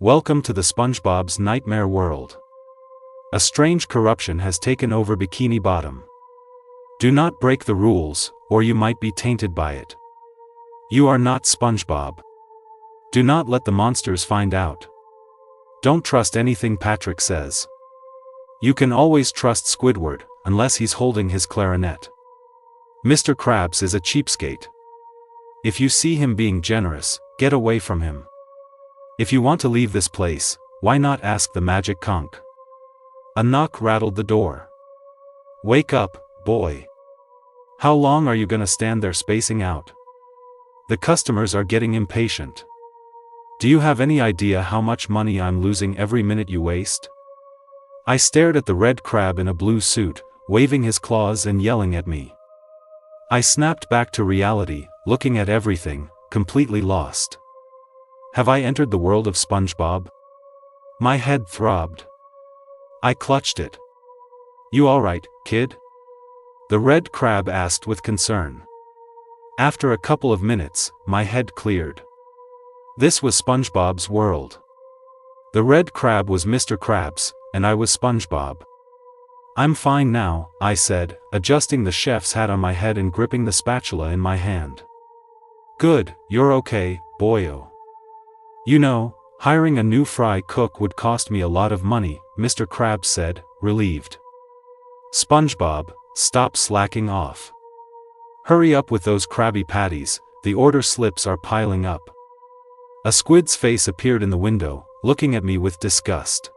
Welcome to the SpongeBob's nightmare world. A strange corruption has taken over Bikini Bottom. Do not break the rules, or you might be tainted by it. You are not SpongeBob. Do not let the monsters find out. Don't trust anything Patrick says. You can always trust Squidward, unless he's holding his clarinet. Mr. Krabs is a cheapskate. If you see him being generous, get away from him. If you want to leave this place, why not ask the magic conch? A knock rattled the door. Wake up, boy. How long are you gonna stand there spacing out? The customers are getting impatient. Do you have any idea how much money I'm losing every minute you waste? I stared at the red crab in a blue suit, waving his claws and yelling at me. I snapped back to reality, looking at everything, completely lost. Have I entered the world of SpongeBob? My head throbbed. I clutched it. You alright, kid? The red crab asked with concern. After a couple of minutes, my head cleared. This was SpongeBob's world. The red crab was Mr. Krabs, and I was SpongeBob. I'm fine now, I said, adjusting the chef's hat on my head and gripping the spatula in my hand. Good, you're okay, boyo. You know, hiring a new fry cook would cost me a lot of money, Mr. Krabs said, relieved. SpongeBob, stop slacking off. Hurry up with those Krabby Patties, the order slips are piling up. A squid's face appeared in the window, looking at me with disgust.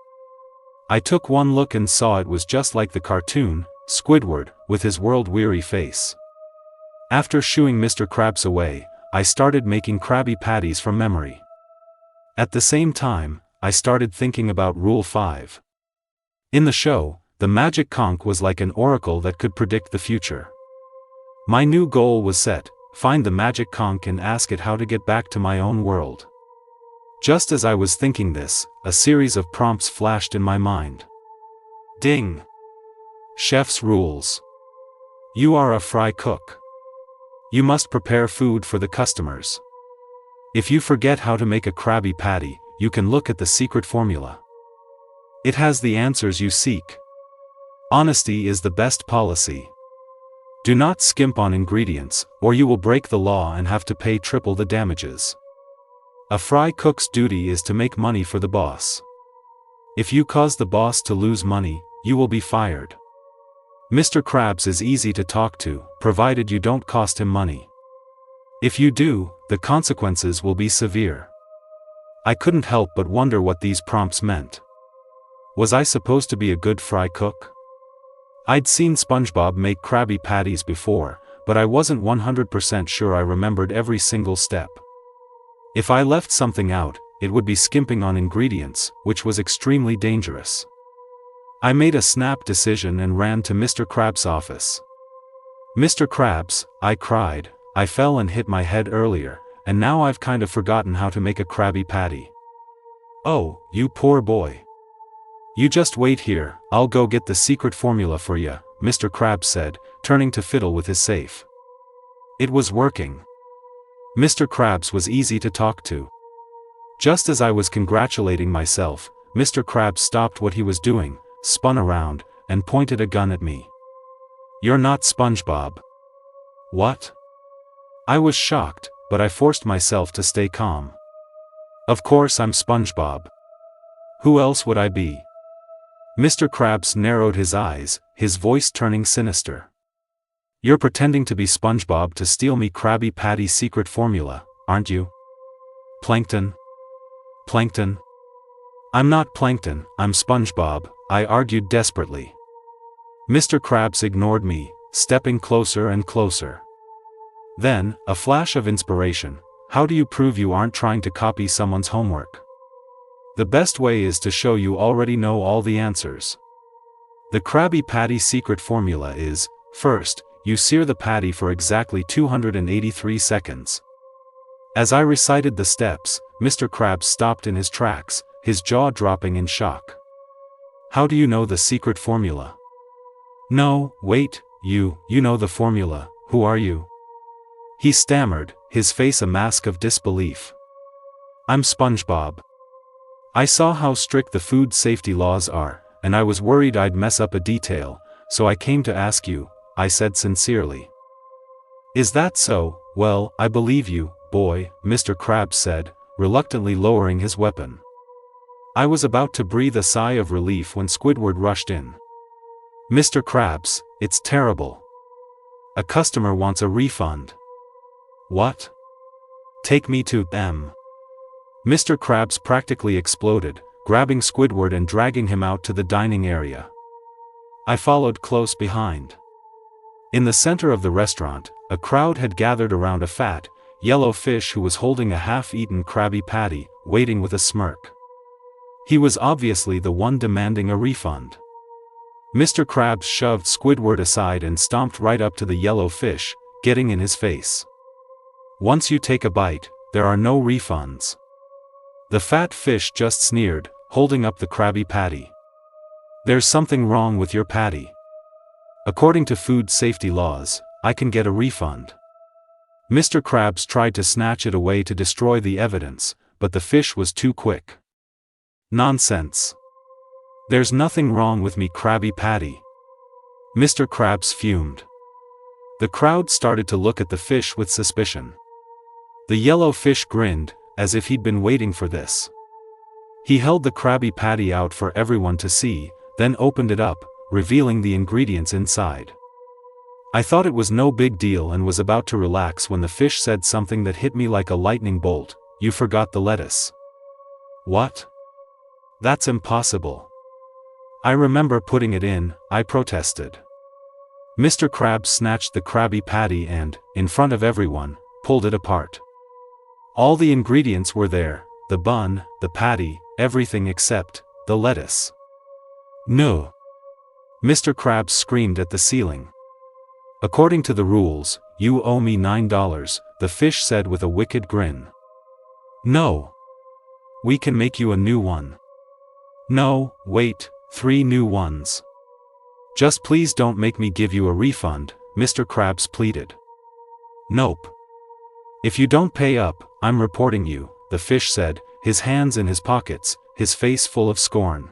I took one look and saw it was just like the cartoon, Squidward, with his world-weary face. After shooing Mr. Krabs away, I started making Krabby Patties from memory. At the same time, I started thinking about Rule 5. In the show, the magic conch was like an oracle that could predict the future. My new goal was set: find the magic conch and ask it how to get back to my own world. Just as I was thinking this, a series of prompts flashed in my mind. Ding! Chef's rules. You are a fry cook. You must prepare food for the customers. If you forget how to make a Krabby Patty, you can look at the secret formula. It has the answers you seek. Honesty is the best policy. Do not skimp on ingredients, or you will break the law and have to pay triple the damages. A fry cook's duty is to make money for the boss. If you cause the boss to lose money, you will be fired. Mr. Krabs is easy to talk to, provided you don't cost him money. If you do, the consequences will be severe. I couldn't help but wonder what these prompts meant. Was I supposed to be a good fry cook? I'd seen SpongeBob make Krabby Patties before, but I wasn't 100% sure I remembered every single step. If I left something out, it would be skimping on ingredients, which was extremely dangerous. I made a snap decision and ran to Mr. Krabs' office. Mr. Krabs, I cried, I fell and hit my head earlier, and now I've kind of forgotten how to make a Krabby Patty. Oh, you poor boy. You just wait here, I'll go get the secret formula for ya, Mr. Krabs said, turning to fiddle with his safe. It was working. Mr. Krabs was easy to talk to. Just as I was congratulating myself, Mr. Krabs stopped what he was doing, spun around, and pointed a gun at me. You're not SpongeBob. What? I was shocked, but I forced myself to stay calm. Of course I'm SpongeBob. Who else would I be? Mr. Krabs narrowed his eyes, his voice turning sinister. You're pretending to be SpongeBob to steal me Krabby Patty's secret formula, aren't you? Plankton? Plankton? I'm not Plankton, I'm SpongeBob, I argued desperately. Mr. Krabs ignored me, stepping closer and closer. Then, a flash of inspiration: how do you prove you aren't trying to copy someone's homework? The best way is to show you already know all the answers. The Krabby Patty secret formula is, first, you sear the patty for exactly 283 seconds. As I recited the steps, Mr. Krabs stopped in his tracks, his jaw dropping in shock. How do you know the secret formula? No, wait, you know the formula, who are you? He stammered, his face a mask of disbelief. I'm SpongeBob. I saw how strict the food safety laws are, and I was worried I'd mess up a detail, so I came to ask you, I said sincerely. Is that so? Well, I believe you, boy, Mr. Krabs said, reluctantly lowering his weapon. I was about to breathe a sigh of relief when Squidward rushed in. Mr. Krabs, it's terrible. A customer wants a refund. What? Take me to them. Mr. Krabs practically exploded, grabbing Squidward and dragging him out to the dining area. I followed close behind. In the center of the restaurant, a crowd had gathered around a fat, yellow fish who was holding a half-eaten Krabby Patty, waiting with a smirk. He was obviously the one demanding a refund. Mr. Krabs shoved Squidward aside and stomped right up to the yellow fish, getting in his face. Once you take a bite, there are no refunds. The fat fish just sneered, holding up the Krabby Patty. There's something wrong with your patty. According to food safety laws, I can get a refund. Mr. Krabs tried to snatch it away to destroy the evidence, but the fish was too quick. Nonsense. There's nothing wrong with me, Krabby Patty. Mr. Krabs fumed. The crowd started to look at the fish with suspicion. The yellow fish grinned, as if he'd been waiting for this. He held the Krabby Patty out for everyone to see, then opened it up, revealing the ingredients inside. I thought it was no big deal and was about to relax when the fish said something that hit me like a lightning bolt. You forgot the lettuce. What? That's impossible. I remember putting it in, I protested. Mr. Krabs snatched the Krabby Patty and, in front of everyone, pulled it apart. All the ingredients were there, the bun, the patty, everything except the lettuce. No. Mr. Krabs screamed at the ceiling. According to the rules, you owe me $9, the fish said with a wicked grin. No. We can make you a new one. No, wait, 3 new ones. Just please don't make me give you a refund, Mr. Krabs pleaded. Nope. If you don't pay up, I'm reporting you, the fish said, his hands in his pockets, his face full of scorn.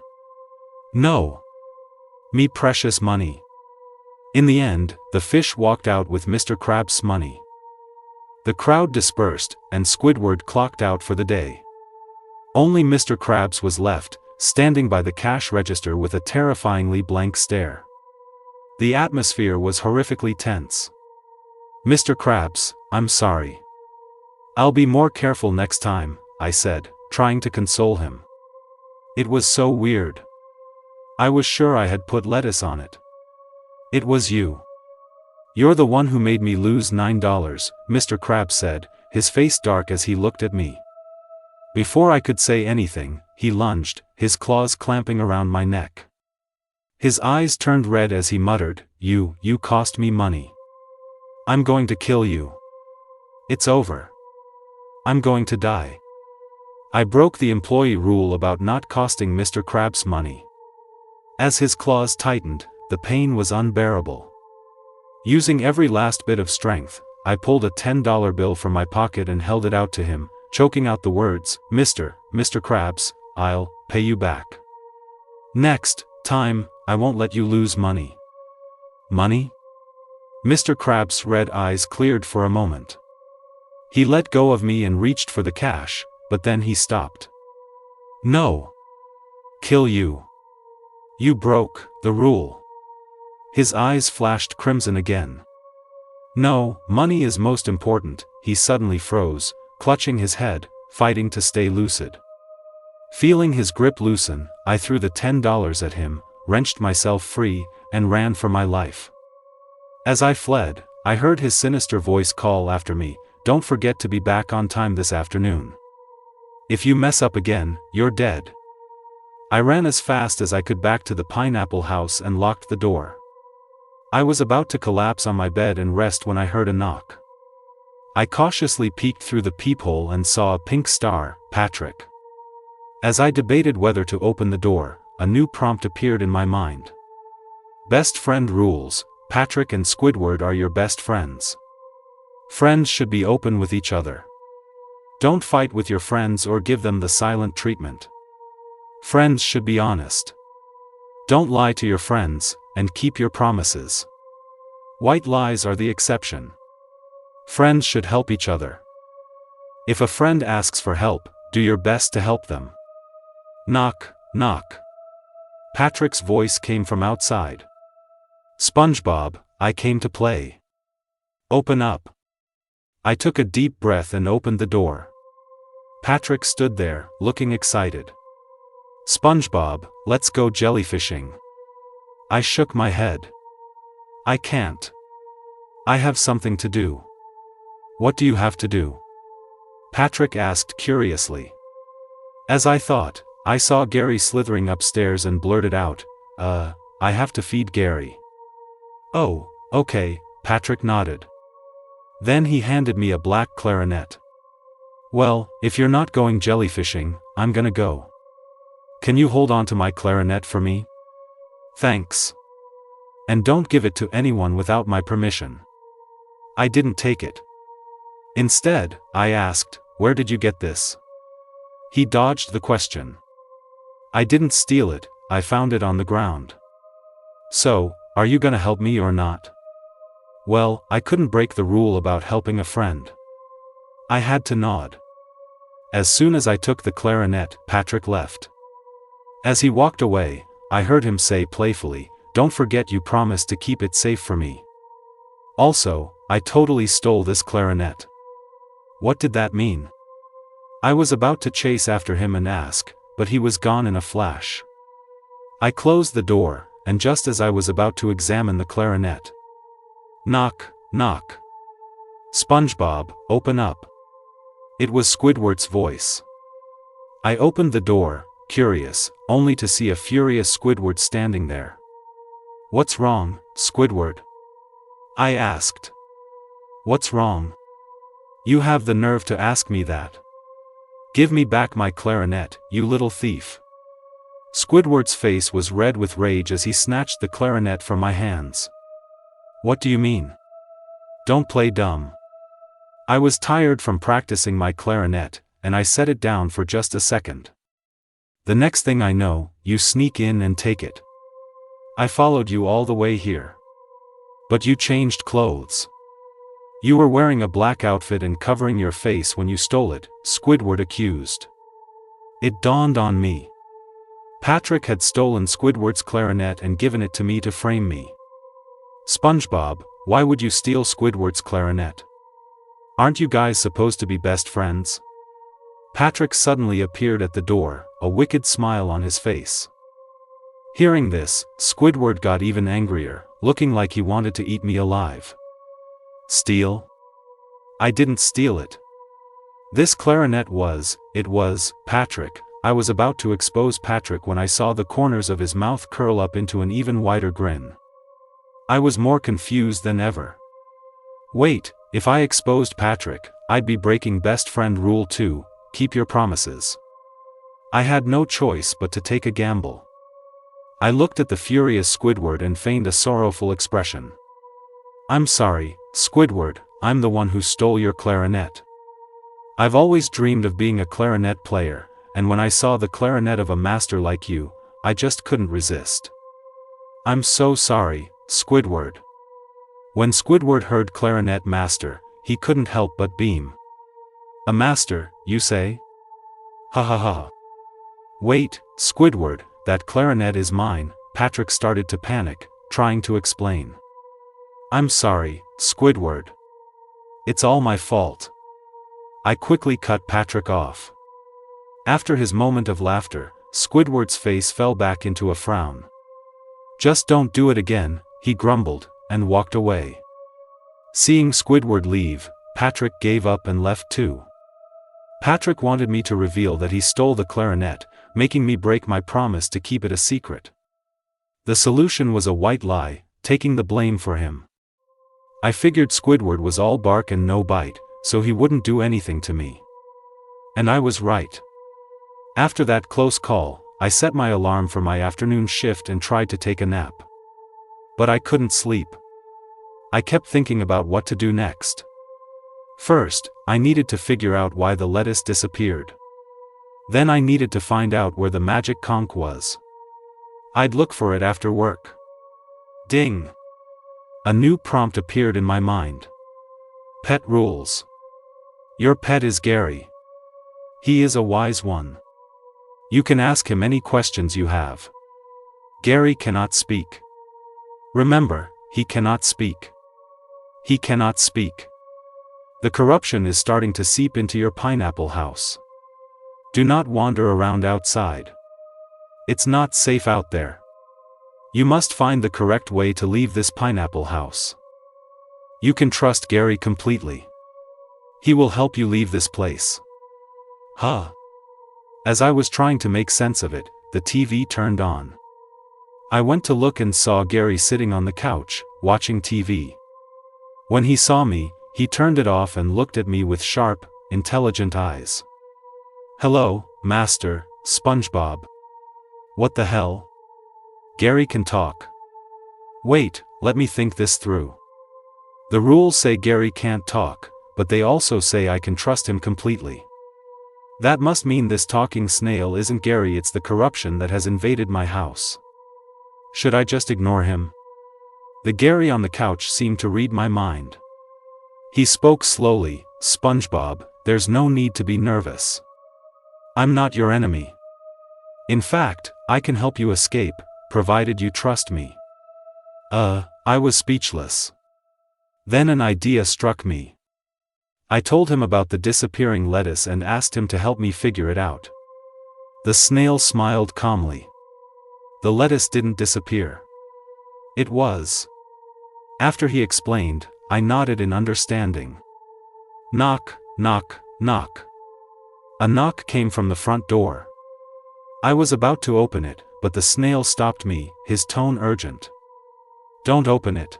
No. Me precious money. In the end, the fish walked out with Mr. Krabs' money. The crowd dispersed, and Squidward clocked out for the day. Only Mr. Krabs was left, standing by the cash register with a terrifyingly blank stare. The atmosphere was horrifically tense. Mr. Krabs, I'm sorry. I'll be more careful next time, I said, trying to console him. It was so weird. I was sure I had put lettuce on it. It was you. You're the one who made me lose $9, Mr. Krabs said, his face dark as he looked at me. Before I could say anything, he lunged, his claws clamping around my neck. His eyes turned red as he muttered, You cost me money. I'm going to kill you. It's over. I'm going to die. I broke the employee rule about not costing Mr. Krabs money. As his claws tightened, the pain was unbearable. Using every last bit of strength, I pulled a $10 bill from my pocket and held it out to him, choking out the words, Mr. Krabs, I'll pay you back. Next time, I won't let you lose money. Money? Mr. Krabs' red eyes cleared for a moment. He let go of me and reached for the cash, but then he stopped. No. Kill you. You broke the rule. His eyes flashed crimson again. No, money is most important, he suddenly froze, clutching his head, fighting to stay lucid. Feeling his grip loosen, I threw the $10 at him, wrenched myself free, and ran for my life. As I fled, I heard his sinister voice call after me, Don't forget to be back on time this afternoon. If you mess up again, you're dead. I ran as fast as I could back to the pineapple house and locked the door. I was about to collapse on my bed and rest when I heard a knock. I cautiously peeked through the peephole and saw a pink star, Patrick. As I debated whether to open the door, a new prompt appeared in my mind. Best friend rules, Patrick and Squidward are your best friends. Friends should be open with each other. Don't fight with your friends or give them the silent treatment. Friends should be honest. Don't lie to your friends, and keep your promises. White lies are the exception. Friends should help each other. If a friend asks for help, do your best to help them. Knock, knock. Patrick's voice came from outside. SpongeBob, I came to play. Open up. I took a deep breath and opened the door. Patrick stood there, looking excited. SpongeBob, let's go jellyfishing. I shook my head. I can't. I have something to do. What do you have to do? Patrick asked curiously. As I thought, I saw Gary slithering upstairs and blurted out, I have to feed Gary. Oh, okay, Patrick nodded. Then he handed me a black clarinet. Well, if you're not going jellyfishing, I'm gonna go. Can you hold on to my clarinet for me? Thanks. And don't give it to anyone without my permission. I didn't take it. Instead, I asked, where did you get this? He dodged the question. I didn't steal it, I found it on the ground. So, are you gonna help me or not? Well, I couldn't break the rule about helping a friend. I had to nod. As soon as I took the clarinet, Patrick left. As he walked away, I heard him say playfully, don't forget you promised to keep it safe for me. Also, I totally stole this clarinet. What did that mean? I was about to chase after him and ask, but he was gone in a flash. I closed the door, and just as I was about to examine the clarinet. Knock, knock. SpongeBob, open up. It was Squidward's voice. I opened the door, curious, only to see a furious Squidward standing there. What's wrong, Squidward? I asked. What's wrong? You have the nerve to ask me that. Give me back my clarinet, you little thief. Squidward's face was red with rage as he snatched the clarinet from my hands. What do you mean? Don't play dumb. I was tired from practicing my clarinet, and I set it down for just a second. The next thing I know, you sneak in and take it. I followed you all the way here. But you changed clothes. You were wearing a black outfit and covering your face when you stole it, Squidward accused. It dawned on me. Patrick had stolen Squidward's clarinet and given it to me to frame me. SpongeBob, why would you steal Squidward's clarinet? Aren't you guys supposed to be best friends? Patrick suddenly appeared at the door, a wicked smile on his face. Hearing this, Squidward got even angrier, looking like he wanted to eat me alive. Steal? I didn't steal it. This clarinet was, Patrick. I was about to expose Patrick when I saw the corners of his mouth curl up into an even wider grin. I was more confused than ever. Wait, if I exposed Patrick, I'd be breaking best friend rule too, keep your promises. I had no choice but to take a gamble. I looked at the furious Squidward and feigned a sorrowful expression. I'm sorry, Squidward, I'm the one who stole your clarinet. I've always dreamed of being a clarinet player, and when I saw the clarinet of a master like you, I just couldn't resist. I'm so sorry, Squidward. When Squidward heard clarinet master, he couldn't help but beam. A master, you say? Ha ha ha. Wait, Squidward, that clarinet is mine. Patrick started to panic, trying to explain. I'm sorry, Squidward. It's all my fault. I quickly cut Patrick off. After his moment of laughter, Squidward's face fell back into a frown. Just don't do it again, he grumbled, and walked away. Seeing Squidward leave, Patrick gave up and left too. Patrick wanted me to reveal that he stole the clarinet, making me break my promise to keep it a secret. The solution was a white lie, taking the blame for him. I figured Squidward was all bark and no bite, so he wouldn't do anything to me. And I was right. After that close call, I set my alarm for my afternoon shift and tried to take a nap. But I couldn't sleep. I kept thinking about what to do next. First, I needed to figure out why the lettuce disappeared. Then I needed to find out where the magic conch was. I'd look for it after work. Ding! A new prompt appeared in my mind. Pet rules. Your pet is Gary. He is a wise one. You can ask him any questions you have. Gary cannot speak. Remember, he cannot speak. He cannot speak. The corruption is starting to seep into your pineapple house. Do not wander around outside. It's not safe out there. You must find the correct way to leave this pineapple house. You can trust Gary completely. He will help you leave this place. Huh. As I was trying to make sense of it, the TV turned on. I went to look and saw Gary sitting on the couch, watching TV. When he saw me, he turned it off and looked at me with sharp, intelligent eyes. Hello, Master SpongeBob. What the hell? Gary can talk. Wait, let me think this through. The rules say Gary can't talk, but they also say I can trust him completely. That must mean this talking snail isn't Gary, it's the corruption that has invaded my house. Should I just ignore him? The Gary on the couch seemed to read my mind. He spoke slowly. SpongeBob, there's no need to be nervous. I'm not your enemy. In fact, I can help you escape, provided you trust me. I was speechless. Then an idea struck me. I told him about the disappearing lettuce and asked him to help me figure it out. The snail smiled calmly. The lettuce didn't disappear. It was. After he explained, I nodded in understanding. Knock, knock, knock. A knock came from the front door. I was about to open it, but the snail stopped me, his tone urgent. Don't open it.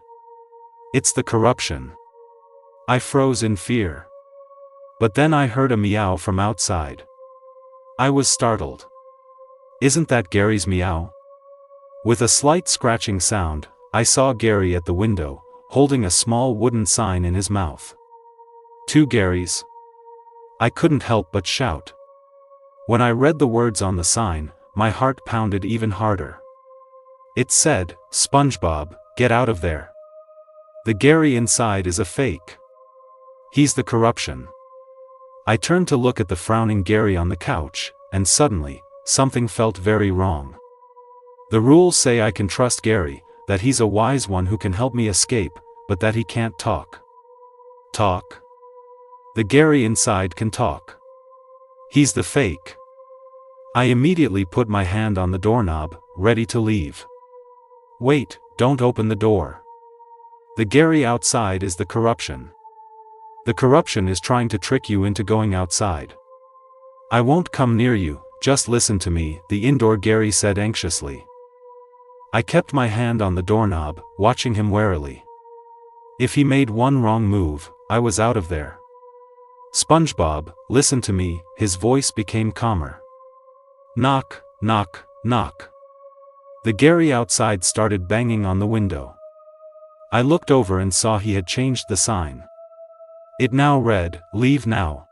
It's the corruption. I froze in fear. But then I heard a meow from outside. I was startled. Isn't that Gary's meow? With a slight scratching sound, I saw Gary at the window, holding a small wooden sign in his mouth. Two Garys. I couldn't help but shout. When I read the words on the sign, my heart pounded even harder. It said, SpongeBob, get out of there. The Gary inside is a fake. He's the corruption. I turned to look at the frowning Gary on the couch, and suddenly, something felt very wrong. The rules say I can trust Gary, that he's a wise one who can help me escape, but that he can't talk. Talk? The Gary inside can talk. He's the fake. I immediately put my hand on the doorknob, ready to leave. Wait, don't open the door. The Gary outside is the corruption. The corruption is trying to trick you into going outside. I won't come near you, just listen to me, the indoor Gary said anxiously. I kept my hand on the doorknob, watching him warily. If he made one wrong move, I was out of there. SpongeBob, listen to me, his voice became calmer. Knock, knock, knock. The Gary outside started banging on the window. I looked over and saw he had changed the sign. It now read, leave now.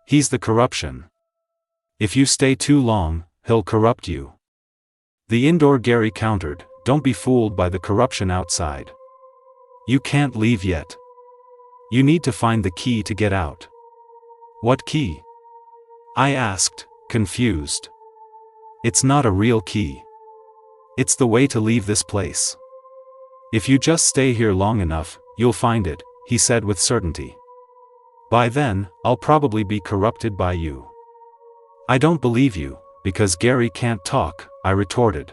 He's the corruption. If you stay too long, he'll corrupt you. The indoor Gary countered, don't be fooled by the corruption outside. You can't leave yet. You need to find the key to get out. What key? I asked, confused. It's not a real key. It's the way to leave this place. If you just stay here long enough, you'll find it, he said with certainty. By then, I'll probably be corrupted by you. I don't believe you, because Gary can't talk, I retorted.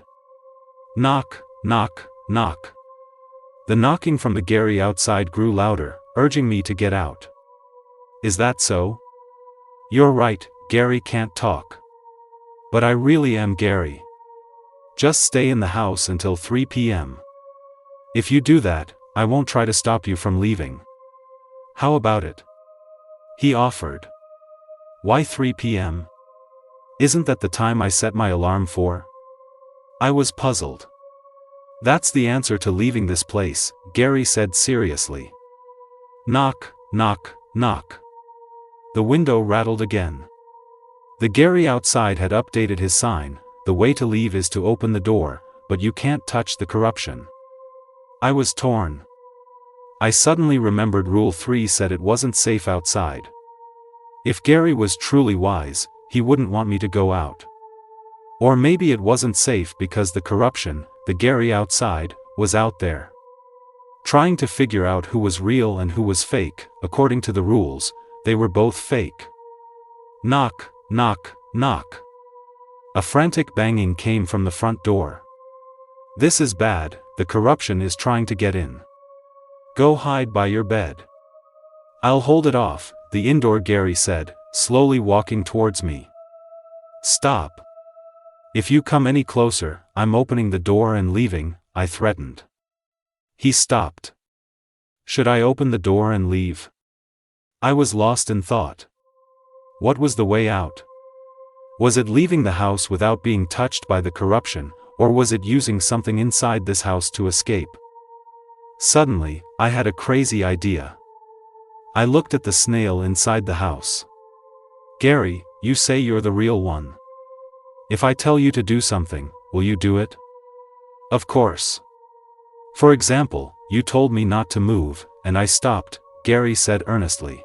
Knock, knock, knock. The knocking from the Gary outside grew louder, urging me to get out. Is that so? You're right, Gary can't talk. But I really am Gary. Just stay in the house until 3 p.m. If you do that, I won't try to stop you from leaving. How about it? He offered. Why 3 p.m.? Isn't that the time I set my alarm for? I was puzzled. That's the answer to leaving this place, Gary said seriously. Knock, knock, knock. The window rattled again. The Gary outside had updated his sign, "The way to leave is to open the door, but you can't touch the corruption." I was torn. I suddenly remembered Rule 3 said it wasn't safe outside. If Gary was truly wise, he wouldn't want me to go out. Or maybe it wasn't safe because the corruption, the Gary outside, was out there. Trying to figure out who was real and who was fake, according to the rules, they were both fake. Knock, knock, knock. A frantic banging came from the front door. "This is bad, the corruption is trying to get in. Go hide by your bed." "I'll hold it off," the indoor Gary said, slowly walking towards me. "Stop. If you come any closer, I'm opening the door and leaving," I threatened. He stopped. Should I open the door and leave? I was lost in thought. What was the way out? Was it leaving the house without being touched by the corruption, or was it using something inside this house to escape? Suddenly, I had a crazy idea. I looked at the snail inside the house. "Gary, you say you're the real one. If I tell you to do something, will you do it?" "Of course. For example, you told me not to move, and I stopped," Gary said earnestly.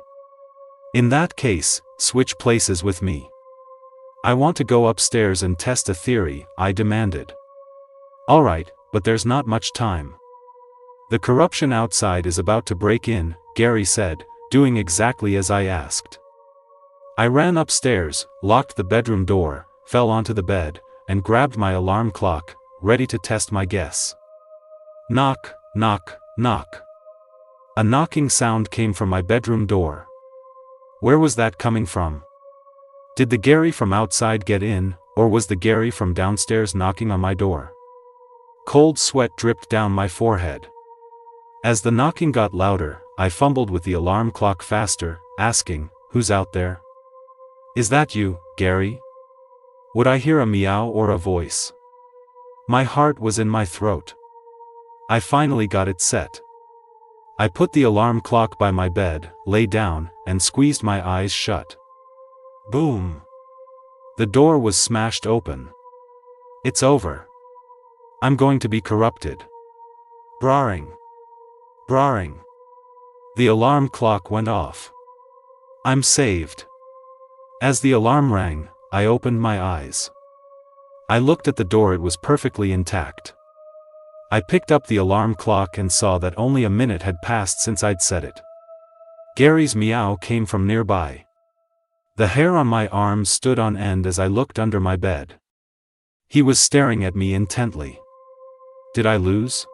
"In that case, switch places with me. I want to go upstairs and test a theory," I demanded. "All right, but there's not much time. The corruption outside is about to break in," Gary said, doing exactly as I asked. I ran upstairs, locked the bedroom door, fell onto the bed, and grabbed my alarm clock, ready to test my guess. Knock, knock, knock. A knocking sound came from my bedroom door. Where was that coming from? Did the Gary from outside get in, or was the Gary from downstairs knocking on my door? Cold sweat dripped down my forehead. As the knocking got louder, I fumbled with the alarm clock faster, asking, "Who's out there? Is that you, Gary?" Would I hear a meow or a voice? My heart was in my throat. I finally got it set. I put the alarm clock by my bed, lay down, and squeezed my eyes shut. Boom! The door was smashed open. It's over. I'm going to be corrupted. Brarring. Brarring. The alarm clock went off. I'm saved. As the alarm rang, I opened my eyes. I looked at the door. It was perfectly intact. I picked up the alarm clock and saw that only a minute had passed since I'd set it. Gary's meow came from nearby. The hair on my arms stood on end as I looked under my bed. He was staring at me intently. Did I lose?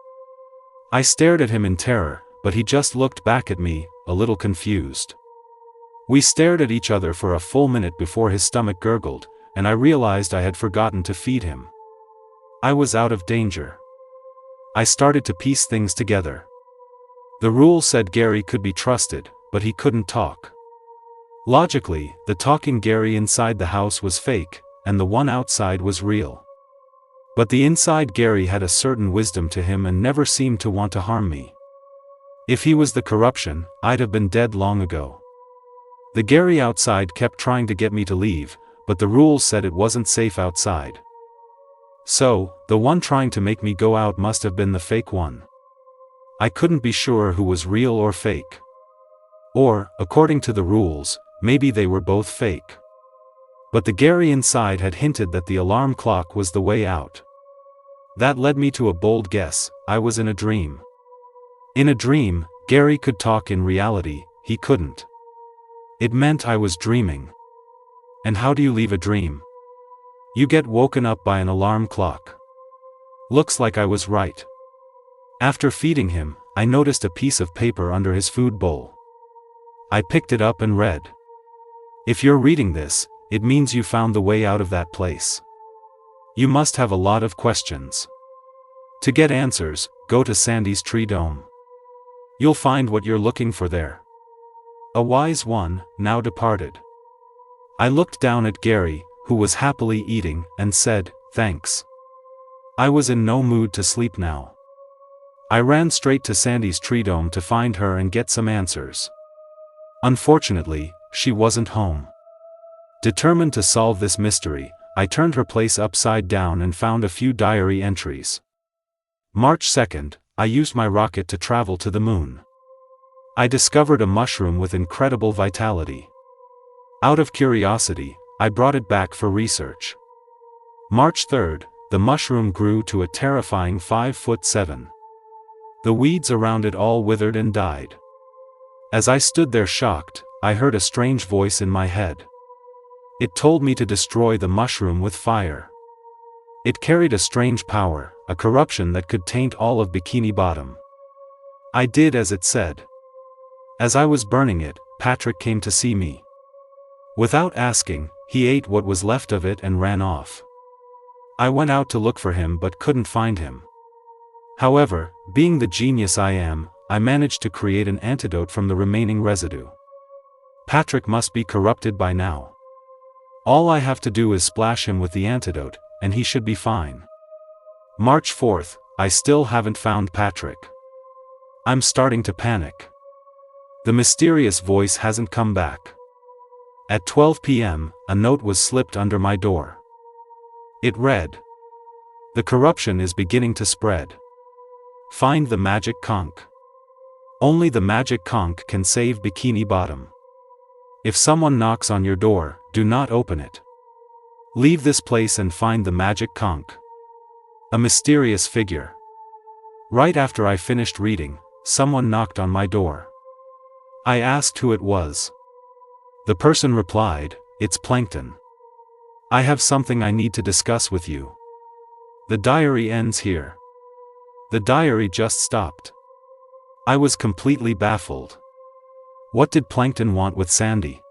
I stared at him in terror, but he just looked back at me, a little confused. We stared at each other for a full minute before his stomach gurgled, and I realized I had forgotten to feed him. I was out of danger. I started to piece things together. The rule said Gary could be trusted, but he couldn't talk. Logically, the talking Gary inside the house was fake, and the one outside was real. But the inside Gary had a certain wisdom to him and never seemed to want to harm me. If he was the corruption, I'd have been dead long ago. The Gary outside kept trying to get me to leave, but the rules said it wasn't safe outside. So, the one trying to make me go out must have been the fake one. I couldn't be sure who was real or fake. Or, according to the rules, maybe they were both fake. But the Gary inside had hinted that the alarm clock was the way out. That led me to a bold guess: I was in a dream. In a dream, Gary could talk. In reality, he couldn't. It meant I was dreaming. And how do you leave a dream? You get woken up by an alarm clock. Looks like I was right. After feeding him, I noticed a piece of paper under his food bowl. I picked it up and read. If you're reading this, it means you found the way out of that place. You must have a lot of questions. To get answers, go to Sandy's tree dome. You'll find what you're looking for there. A wise one, now departed. I looked down at Gary, who was happily eating, and said, "Thanks." I was in no mood to sleep now. I ran straight to Sandy's tree dome to find her and get some answers. Unfortunately, she wasn't home. Determined to solve this mystery, I turned her place upside down and found a few diary entries. March 2nd, I used my rocket to travel to the moon. I discovered a mushroom with incredible vitality. Out of curiosity, I brought it back for research. March 3rd, the mushroom grew to a terrifying 5'7". The weeds around it all withered and died. As I stood there shocked, I heard a strange voice in my head. It told me to destroy the mushroom with fire. It carried a strange power, a corruption that could taint all of Bikini Bottom. I did as it said. As I was burning it, Patrick came to see me. Without asking, he ate what was left of it and ran off. I went out to look for him but couldn't find him. However, being the genius I am, I managed to create an antidote from the remaining residue. Patrick must be corrupted by now. All I have to do is splash him with the antidote, and he should be fine. March 4th, I still haven't found Patrick. I'm starting to panic. The mysterious voice hasn't come back. At 12 p.m., a note was slipped under my door. It read, "The corruption is beginning to spread. Find the magic conch. Only the magic conch can save Bikini Bottom. If someone knocks on your door, do not open it. Leave this place and find the magic conch. A mysterious figure." Right after I finished reading, someone knocked on my door. I asked who it was. The person replied, "It's Plankton. I have something I need to discuss with you." The diary ends here. The diary just stopped. I was completely baffled. What did Plankton want with Sandy?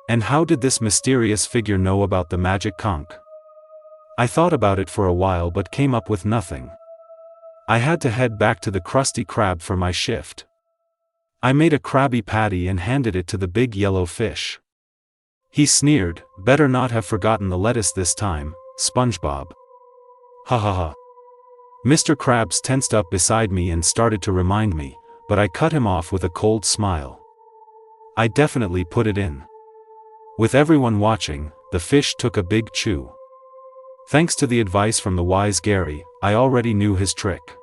And how did this mysterious figure know about the magic conch? I thought about it for a while but came up with nothing. I had to head back to the Krusty Krab for my shift. I made a Krabby Patty and handed it to the big yellow fish. He sneered, "Better not have forgotten the lettuce this time, SpongeBob." Ha ha ha. Mr. Krabs tensed up beside me and started to remind me, but I cut him off with a cold smile. I definitely put it in. With everyone watching, the fish took a big chew. Thanks to the advice from the wise Gary, I already knew his trick.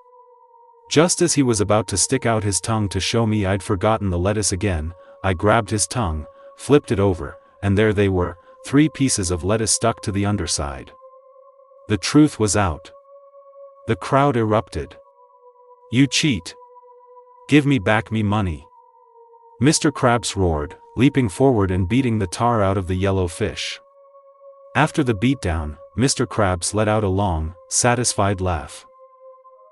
Just as he was about to stick out his tongue to show me I'd forgotten the lettuce again, I grabbed his tongue, flipped it over, and there they were, 3 pieces of lettuce stuck to the underside. The truth was out. The crowd erupted. "You cheat! Give me back me money!" Mr. Krabs roared, leaping forward and beating the tar out of the yellow fish. After the beatdown, Mr. Krabs let out a long, satisfied laugh.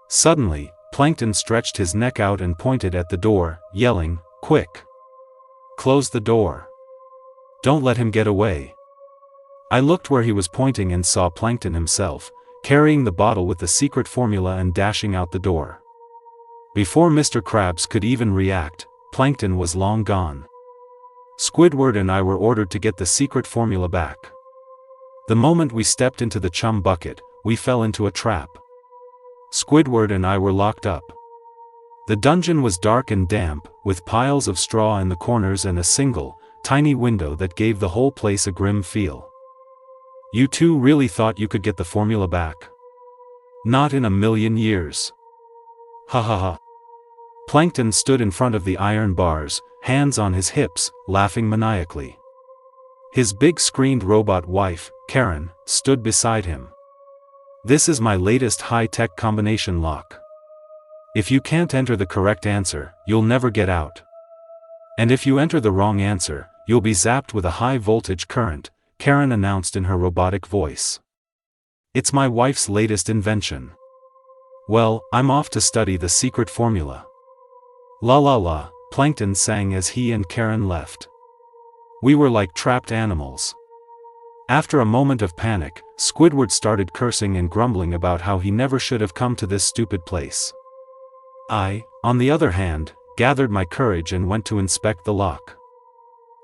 Suddenly, Plankton stretched his neck out and pointed at the door, yelling, "Quick! Close the door! Don't let him get away!" I looked where he was pointing and saw Plankton himself, carrying the bottle with the secret formula and dashing out the door. Before Mr. Krabs could even react, Plankton was long gone. Squidward and I were ordered to get the secret formula back. The moment we stepped into the chum bucket, we fell into a trap. Squidward and I were locked up. The dungeon was dark and damp, with piles of straw in the corners and a single, tiny window that gave the whole place a grim feel. "You two really thought you could get the formula back? Not in a million years. Ha ha ha." Plankton stood in front of the iron bars, hands on his hips, laughing maniacally. His big screened robot wife, Karen, stood beside him. "This is my latest high-tech combination lock. If you can't enter the correct answer, you'll never get out. And if you enter the wrong answer, you'll be zapped with a high-voltage current," Karen announced in her robotic voice. "It's my wife's latest invention. Well, I'm off to study the secret formula." "La la la," Plankton sang as he and Karen left. We were like trapped animals. After a moment of panic, Squidward started cursing and grumbling about how he never should have come to this stupid place. I, on the other hand, gathered my courage and went to inspect the lock.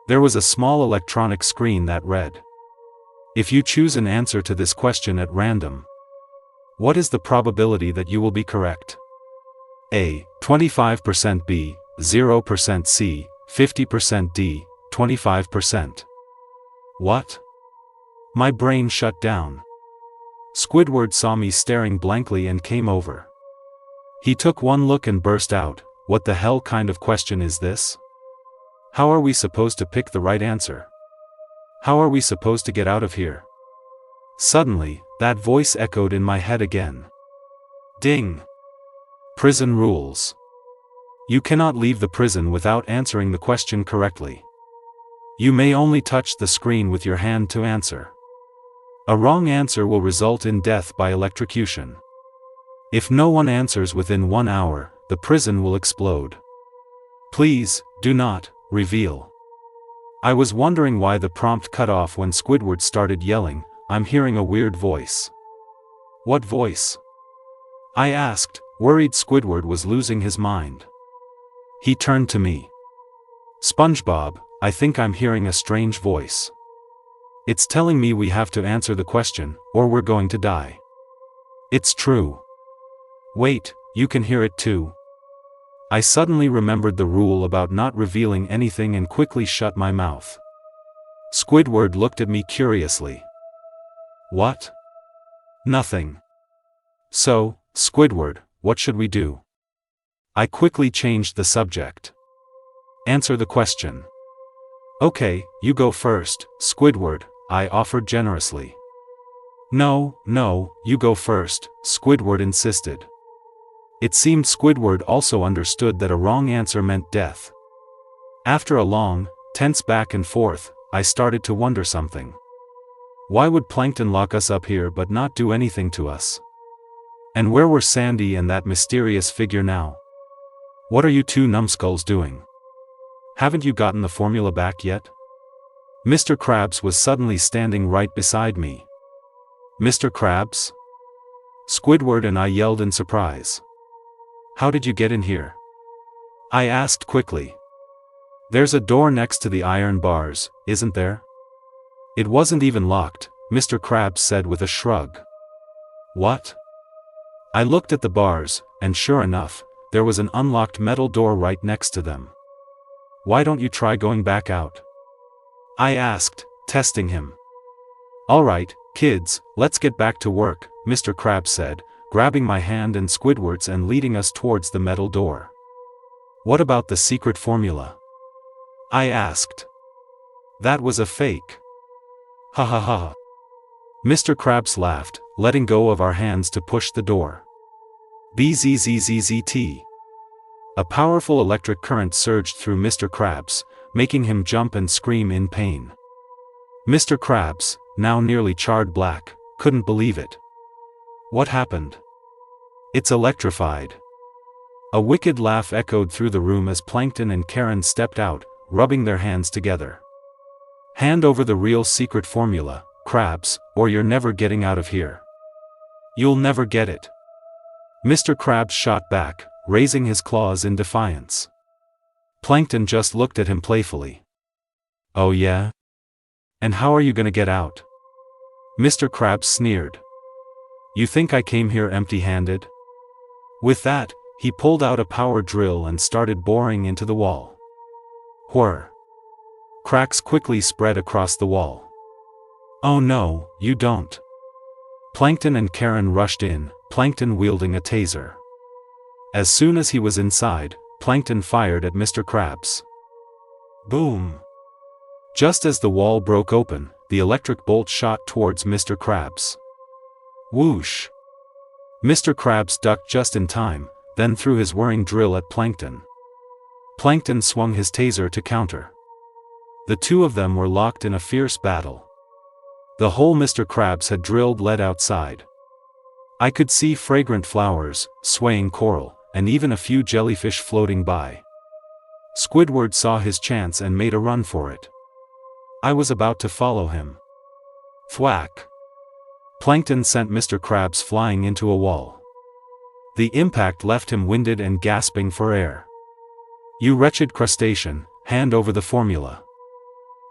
There was a small electronic screen that read, "If you choose an answer to this question at random, what is the probability that you will be correct? A. 25%, B. 0%, C. 50%, D. 25%. What? My brain shut down. Squidward saw me staring blankly and came over. He took one look and burst out, "What the hell kind of question is this? How are we supposed to pick the right answer? How are we supposed to get out of here?" Suddenly, that voice echoed in my head again. Ding! Prison rules. You cannot leave the prison without answering the question correctly. You may only touch the screen with your hand to answer. A wrong answer will result in death by electrocution. If no one answers within 1 hour, the prison will explode. Please, do not reveal. I was wondering why the prompt cut off when Squidward started yelling, "I'm hearing a weird voice." What voice? I asked, worried Squidward was losing his mind. He turned to me. "SpongeBob, I think I'm hearing a strange voice. It's telling me we have to answer the question, or we're going to die." It's true. Wait, you can hear it too? I suddenly remembered the rule about not revealing anything and quickly shut my mouth. Squidward looked at me curiously. What? Nothing. So, Squidward, what should we do? I quickly changed the subject. Answer the question. Okay, you go first, Squidward, I offered generously. No, you go first, Squidward insisted. It seemed Squidward also understood that a wrong answer meant death. After a long, tense back and forth, I started to wonder something. Why would Plankton lock us up here but not do anything to us? And where were Sandy and that mysterious figure now? What are you two numbskulls doing? Haven't you gotten the formula back yet? Mr. Krabs was suddenly standing right beside me. Mr. Krabs? Squidward and I yelled in surprise. How did you get in here? I asked quickly. There's a door next to the iron bars, isn't there? It wasn't even locked, Mr. Krabs said with a shrug. What? I looked at the bars, and sure enough, there was an unlocked metal door right next to them. Why don't you try going back out? I asked, testing him. All right, kids, let's get back to work, Mr. Krabs said, grabbing my hand and Squidward's and leading us towards the metal door. What about the secret formula? I asked. That was a fake. Ha ha ha. Mr. Krabs laughed, letting go of our hands to push the door. Bzzzzzt. A powerful electric current surged through Mr. Krabs, making him jump and scream in pain. Mr. Krabs, now nearly charred black, couldn't believe it. What happened? It's electrified. A wicked laugh echoed through the room as Plankton and Karen stepped out, rubbing their hands together. Hand over the real secret formula, Krabs, or you're never getting out of here. You'll never get it. Mr. Krabs shot back, raising his claws in defiance. Plankton just looked at him playfully. Oh yeah? And how are you gonna get out? Mr. Krabs sneered. You think I came here empty-handed? With that, he pulled out a power drill and started boring into the wall. Whir! Cracks quickly spread across the wall. Oh no, you don't. Plankton and Karen rushed in, Plankton wielding a taser. As soon as he was inside, Plankton fired at Mr. Krabs. Boom! Just as the wall broke open, the electric bolt shot towards Mr. Krabs. Whoosh! Mr. Krabs ducked just in time, then threw his whirring drill at Plankton. Plankton swung his taser to counter. The two of them were locked in a fierce battle. The hole Mr. Krabs had drilled led outside. I could see fragrant flowers, swaying coral, and even a few jellyfish floating by. Squidward saw his chance and made a run for it. I was about to follow him. Thwack! Plankton sent Mr. Krabs flying into a wall. The impact left him winded and gasping for air. You wretched crustacean, hand over the formula.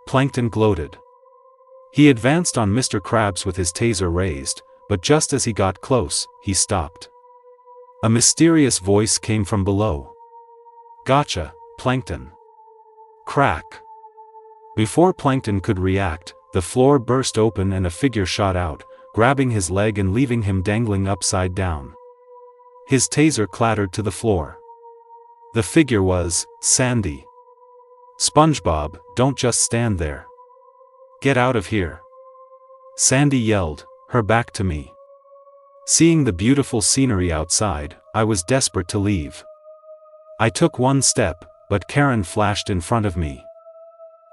Plankton gloated. He advanced on Mr. Krabs with his taser raised, but just as he got close, he stopped. A mysterious voice came from below. Gotcha, Plankton. Crack! Before Plankton could react, the floor burst open and a figure shot out, grabbing his leg and leaving him dangling upside down. His taser clattered to the floor. The figure was Sandy. "SpongeBob, don't just stand there. Get out of here," Sandy yelled, her back to me. Seeing the beautiful scenery outside, I was desperate to leave. I took one step, but Karen flashed in front of me.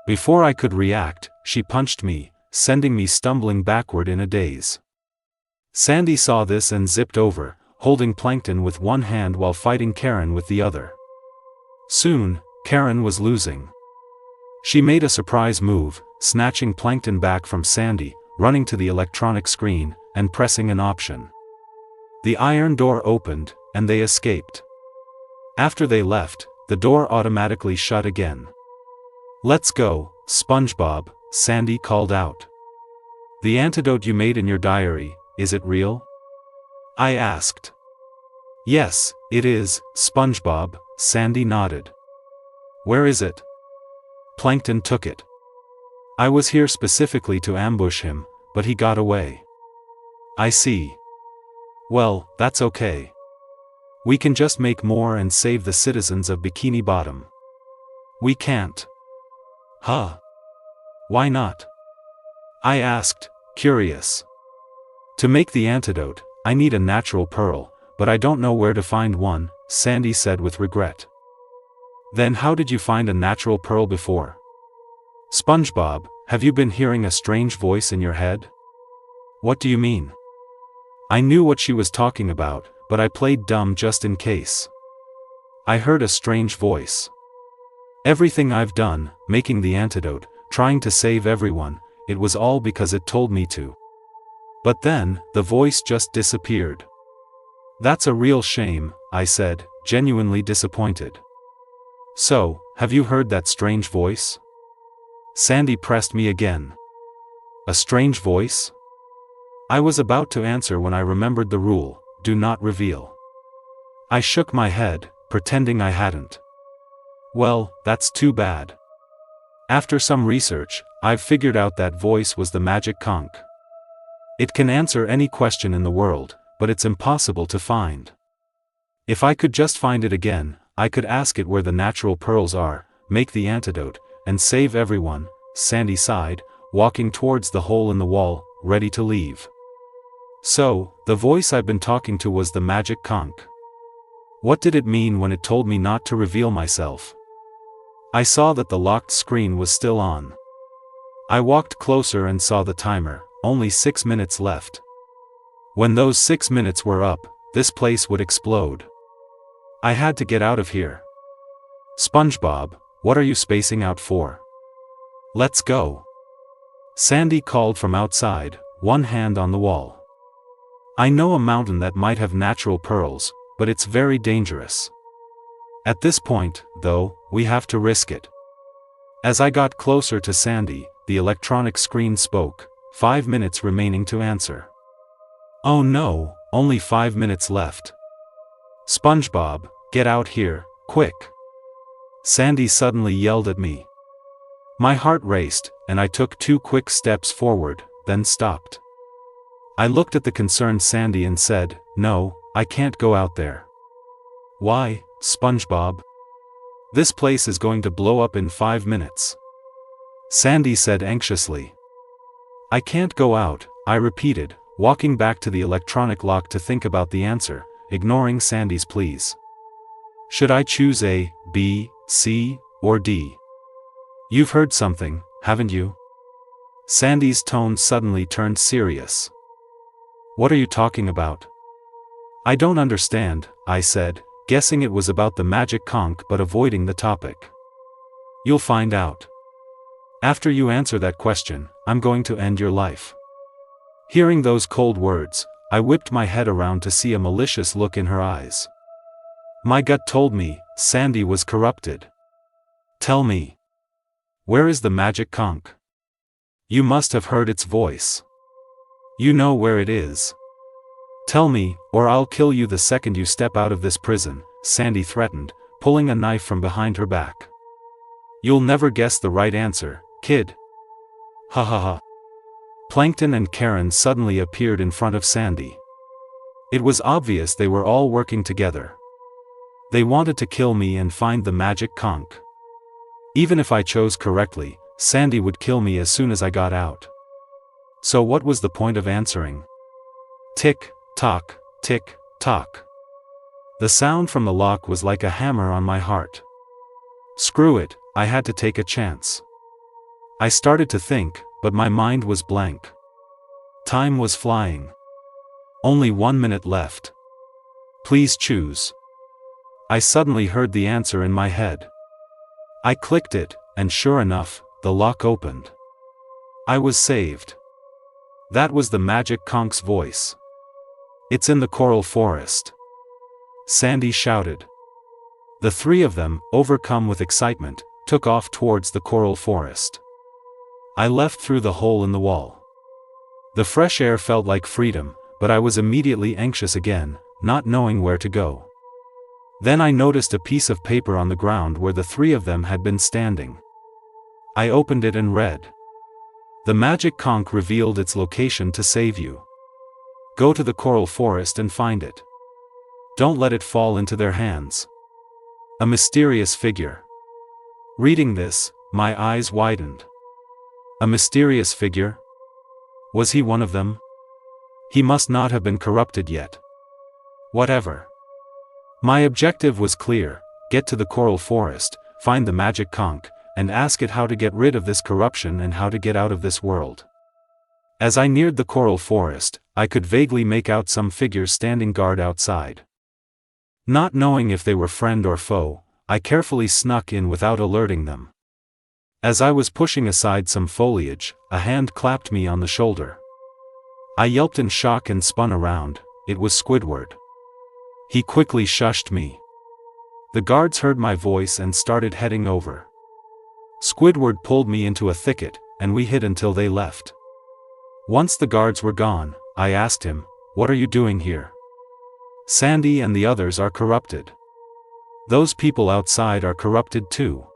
Before I could react, she punched me, sending me stumbling backward in a daze. Sandy saw this and zipped over, holding Plankton with one hand while fighting Karen with the other. Soon, Karen was losing. She made a surprise move, snatching Plankton back from Sandy, running to the electronic screen, and pressing an option. The iron door opened, and they escaped. After they left, the door automatically shut again. "Let's go, SpongeBob," Sandy called out. "The antidote you made in your diary, is it real?" I asked. "Yes, it is, SpongeBob," Sandy nodded. "Where is it?" "Plankton took it. I was here specifically to ambush him, but he got away." "I see. Well, that's okay. We can just make more and save the citizens of Bikini Bottom." "We can't." "Huh? Why not?" I asked, curious. "To make the antidote, I need a natural pearl, but I don't know where to find one," Sandy said with regret. "Then how did you find a natural pearl before?" "SpongeBob, have you been hearing a strange voice in your head?" "What do you mean?" I knew what she was talking about, but I played dumb just in case. "I heard a strange voice. Everything I've done, making the antidote, trying to save everyone, it was all because it told me to. But then, the voice just disappeared." "That's a real shame," I said, genuinely disappointed. "So, have you heard that strange voice?" Sandy pressed me again. "A strange voice?" I was about to answer when I remembered the rule, do not reveal. I shook my head, pretending I hadn't. "Well, that's too bad. After some research, I've figured out that voice was the magic conch. It can answer any question in the world, but it's impossible to find. If I could just find it again, I could ask it where the natural pearls are, make the antidote, and save everyone," Sandy sighed, walking towards the hole in the wall, ready to leave. "So, the voice I've been talking to was the magic conch. What did it mean when it told me not to reveal myself?" I saw that the locked screen was still on. I walked closer and saw the timer, only 6 minutes left. When those 6 minutes were up, this place would explode. I had to get out of here. "SpongeBob, what are you spacing out for? Let's go," Sandy called from outside, one hand on the wall. "I know a mountain that might have natural pearls, but it's very dangerous. At this point, though, we have to risk it." As I got closer to Sandy, the electronic screen spoke, 5 minutes remaining to answer. "Oh no, only 5 minutes left. SpongeBob, get out here, quick," Sandy suddenly yelled at me. My heart raced, and I took 2 quick steps forward, then stopped. I looked at the concerned Sandy and said, "No, I can't go out there." "Why, SpongeBob? This place is going to blow up in 5 minutes," Sandy said anxiously. "I can't go out," I repeated, walking back to the electronic lock to think about the answer, ignoring Sandy's pleas. "Should I choose A, B, C, or D?" "You've heard something, haven't you?" Sandy's tone suddenly turned serious. "What are you talking about?" "I don't understand," I said, guessing it was about the magic conch but avoiding the topic. "You'll find out. After you answer that question, I'm going to end your life." Hearing those cold words, I whipped my head around to see a malicious look in her eyes. My gut told me, Sandy was corrupted. "Tell me. Where is the magic conch? You must have heard its voice. You know where it is. Tell me, or I'll kill you the second you step out of this prison," Sandy threatened, pulling a knife from behind her back. "You'll never guess the right answer, kid." "Ha ha ha." Plankton and Karen suddenly appeared in front of Sandy. It was obvious they were all working together. They wanted to kill me and find the magic conch. Even if I chose correctly, Sandy would kill me as soon as I got out. So what was the point of answering? Tick, tock, tick, tock. The sound from the lock was like a hammer on my heart. Screw it, I had to take a chance. I started to think, but my mind was blank. Time was flying. Only 1 minute left. Please choose. I suddenly heard the answer in my head. I clicked it, and sure enough, the lock opened. I was saved. That was the magic conch's voice. It's in the coral forest. Sandy shouted. The three of them, overcome with excitement, took off towards the coral forest. I left through the hole in the wall. The fresh air felt like freedom, but I was immediately anxious again, not knowing where to go. Then I noticed a piece of paper on the ground where the three of them had been standing. I opened it and read. The magic conch revealed its location to save you. Go to the coral forest and find it. Don't let it fall into their hands. A mysterious figure. Reading this, my eyes widened. A mysterious figure? Was he one of them? He must not have been corrupted yet. Whatever. My objective was clear: get to the coral forest, find the magic conch, and ask it how to get rid of this corruption and how to get out of this world. As I neared the coral forest, I could vaguely make out some figures standing guard outside. Not knowing if they were friend or foe, I carefully snuck in without alerting them. As I was pushing aside some foliage, a hand clapped me on the shoulder. I yelped in shock and spun around. It was Squidward. He quickly shushed me. The guards heard my voice and started heading over. Squidward pulled me into a thicket, and we hid until they left. Once the guards were gone, I asked him, "What are you doing here?" "Sandy and the others are corrupted. Those people outside are corrupted too.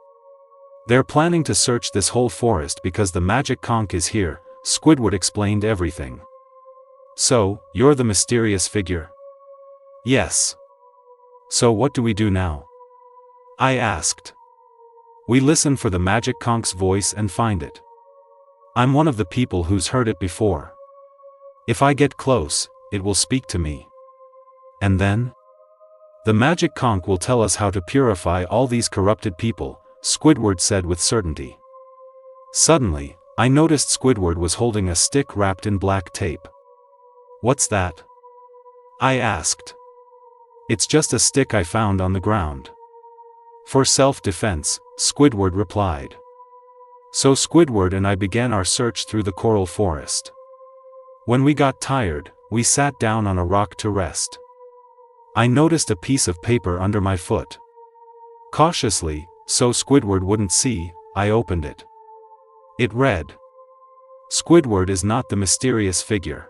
They're planning to search this whole forest because the magic conch is here." Squidward explained everything. "So, you're the mysterious figure?" "Yes." "So what do we do now?" I asked. "We listen for the magic conch's voice and find it. I'm one of the people who's heard it before. If I get close, it will speak to me. And then? The magic conch will tell us how to purify all these corrupted people," Squidward said with certainty. Suddenly, I noticed Squidward was holding a stick wrapped in black tape. "What's that?" I asked. "It's just a stick I found on the ground." "For self-defense," Squidward replied. So Squidward and I began our search through the coral forest. When we got tired, we sat down on a rock to rest. I noticed a piece of paper under my foot. Cautiously, so Squidward wouldn't see, I opened it. It read, "Squidward is not the mysterious figure.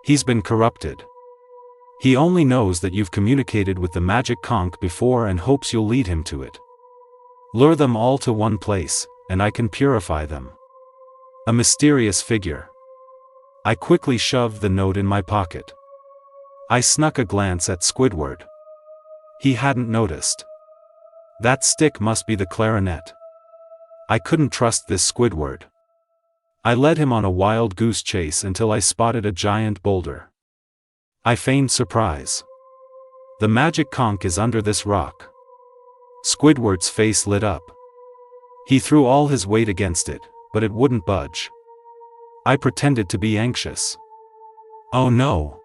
He's been corrupted. He only knows that you've communicated with the magic conch before and hopes you'll lead him to it. Lure them all to one place, and I can purify them. A mysterious figure." I quickly shoved the note in my pocket. I snuck a glance at Squidward. He hadn't noticed. That stick must be the clarinet. I couldn't trust this Squidward. I led him on a wild goose chase until I spotted a giant boulder. I feigned surprise. "The magic conch is under this rock." Squidward's face lit up. He threw all his weight against it, but it wouldn't budge. I pretended to be anxious. "Oh no.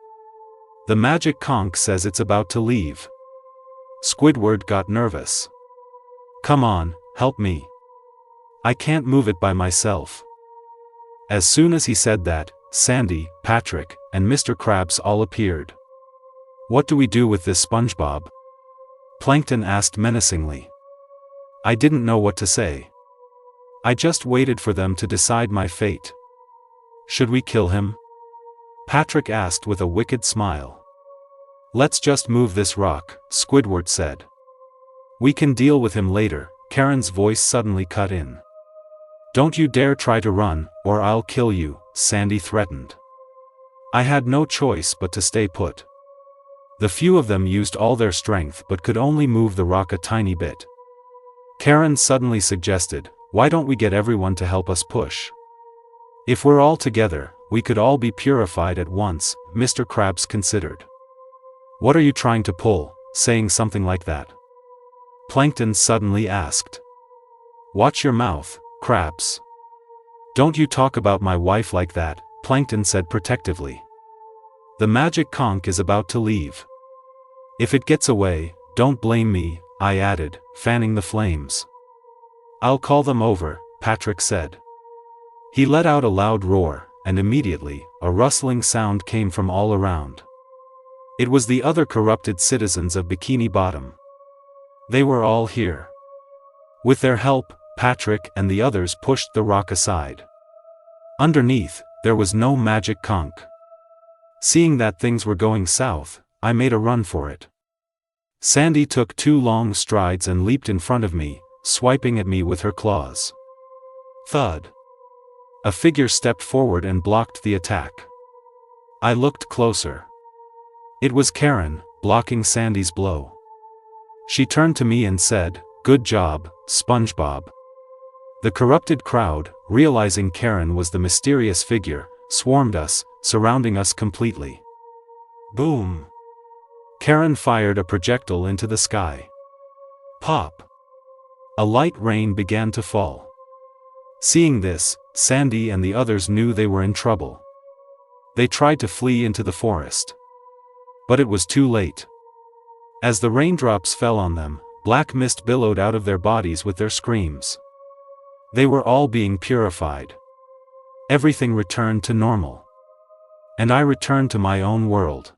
The magic conch says it's about to leave." Squidward got nervous. "Come on, help me. I can't move it by myself." As soon as he said that, Sandy, Patrick, and Mr. Krabs all appeared. "What do we do with this SpongeBob?" Plankton asked menacingly. I didn't know what to say. I just waited for them to decide my fate. "Should we kill him?" Patrick asked with a wicked smile. "Let's just move this rock," Squidward said. "We can deal with him later." Karen's voice suddenly cut in. "Don't you dare try to run, or I'll kill you," Sandy threatened. I had no choice but to stay put. The few of them used all their strength but could only move the rock a tiny bit. Karen suddenly suggested, "Why don't we get everyone to help us push? If we're all together, we could all be purified at once." Mr. Krabs considered. "What are you trying to pull, saying something like that?" Plankton suddenly asked. "Watch your mouth, Krabs. Don't you talk about my wife like that," Plankton said protectively. "The magic conch is about to leave. If it gets away, don't blame me," I added, fanning the flames. "I'll call them over," Patrick said. He let out a loud roar, and immediately, a rustling sound came from all around. It was the other corrupted citizens of Bikini Bottom. They were all here. With their help, Patrick and the others pushed the rock aside. Underneath, there was no magic conch. Seeing that things were going south, I made a run for it. Sandy took 2 long strides and leaped in front of me, swiping at me with her claws. Thud. A figure stepped forward and blocked the attack. I looked closer. It was Karen, blocking Sandy's blow. She turned to me and said, "Good job, SpongeBob." The corrupted crowd, realizing Karen was the mysterious figure, swarmed us, surrounding us completely. Boom! Karen fired a projectile into the sky. Pop! A light rain began to fall. Seeing this, Sandy and the others knew they were in trouble. They tried to flee into the forest. But it was too late. As the raindrops fell on them, black mist billowed out of their bodies with their screams. They were all being purified. Everything returned to normal. And I returned to my own world.